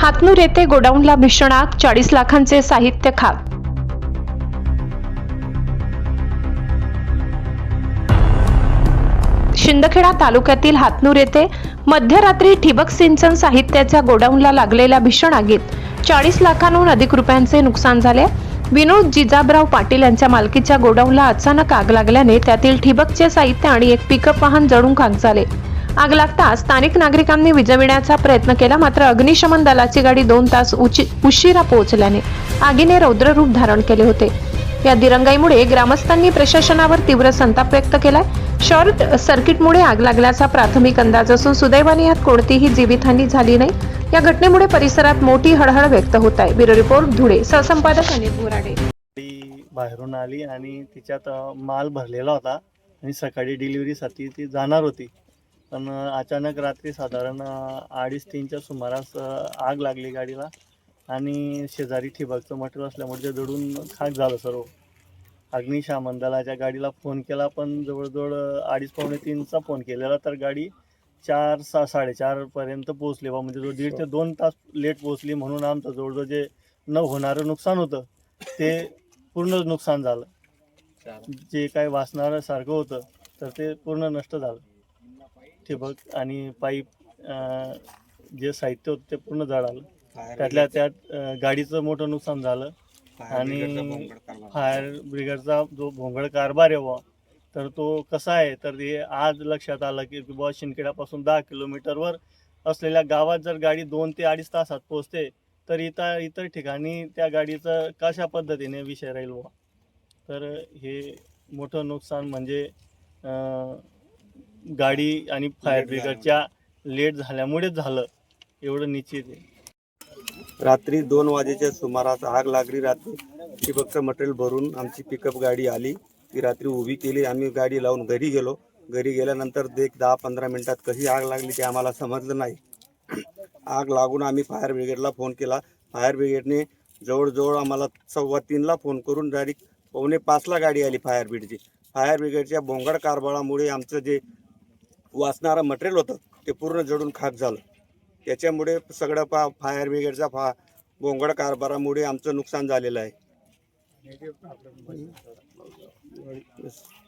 हातनूर येथे गोडाऊनला भीषण आग, 40 लाखांचे साहित्य खाक. शिंदखेडा तालुक्यातील हातनूर येथे मध्यरात्री ठिबक सिंचन साहित्याच्या गोडाऊनला लागलेल्या भीषण आगीत 40 लाखांहून अधिक रुपयांचे नुकसान झाले. विनोद जिजाबराव पाटील यांच्या मालकीच्या गोडाऊनला अचानक आग लागल्याने त्यातील ठिबकचे साहित्य आणि एक पिकअप वाहन जळून खाक झाले. आग लागताच स्थानिक नागरिकांनी विझविण्याचा प्रयत्न केला, मात्र अग्निशमन दलाची गाडी 2 तास उशिरा पोहोचल्याने आगीने रौद्ररूप धारण केले होते. या दिरंगाईमुळे ग्रामस्थांनी प्रशासनावर तीव्र संताप व्यक्त केलाय. शॉर्ट सर्किटमुळे आग लागल्याचा प्राथमिक अंदाज असून सुदैवाने यात कोणतीही जीवितहानी झाली नाही. या घटनेमुळे परिसरात मोठी हळहळ व्यक्त होत आहे. Bureau report, Dhule. सहसंपादक अनिल बोराडे. बाहेरून आली आणि तिच्यात माल भरलेला होता आणि सकाळी डिलिव्हरीसाठी ती जाणार होती. पण अचानक रात्री साधारण 2:30-3च्या सुमारास आग लागली गाडीला आणि शेजारी ठिबकचं मटेरियल असल्यामुळे ते जळून खाक झालं सर्व. अग्निशमन दलाच्या गाडीला फोन केला, पण जवळजवळ 2:30-3चा फोन केलेला, तर गाडी 4-4:30 पर्यंत पोहोचली. म्हणजे जो 1.5 ते 2 तास लेट पोहोचली. म्हणून आमचं जवळजवळ जे न होणारं नुकसान होतं ते पूर्ण नुकसान झालं. जे काही वाचणारं सारखं होतं तर ते पूर्ण नष्ट झालं. ठिबक आणि पाईप जे साहित्य होतं ते पूर्ण जळालं. त्यातल्या त्यात गाडीचं मोठं नुकसान झालं आणि फायर ब्रिगेडचा जो भोंगळ कारभार आहे बुवा, तर तो कसा आहे, तर हे आज लक्षात आलं की बुवा शिंदखेड्यापासून 10 किलोमीटरवर असलेल्या गावात जर गाडी 2 ते 2.5 तासात पोहोचते, तर इतर ठिकाणी त्या गाडीचं कशा पद्धतीने विषय राहील बुवा. तर हे मोठं नुकसान म्हणजे गाडी आणि फायर ब्रिगेडच्या लेट झाल्यामुळेच झालं, एवढं निश्चित आहे. रात्री 2 वाजेच्या सुमारास आग लागली. रात्री ठिबकचं मटेरियल भरून आमची पिकअप गाडी आली. ती रात्री उभी केली. आम्ही गाडी लावून घरी गेलो. घरी गेल्यानंतर 10-15 मिनिटात कशी आग लागली ते आम्हाला समजलं नाही. आग लागून आम्ही फायर ब्रिगेडला फोन केला. फायर ब्रिगेडने जवळजवळ आम्हाला 3:15ला फोन करून डायरेक्ट 4:45ला गाडी आली फायर ब्रिगेडची. फायर ब्रिगेडच्या भोंगळ कारभारामुळे आमचं जे वाचणारं मटेरियल होतं ते पूर्ण जळून खाक झालं. त्याच्यामुळे सगळं फायर ब्रिगेडचा भोंगळ कारभारामुळे आमचं नुकसान झालेलं आहे.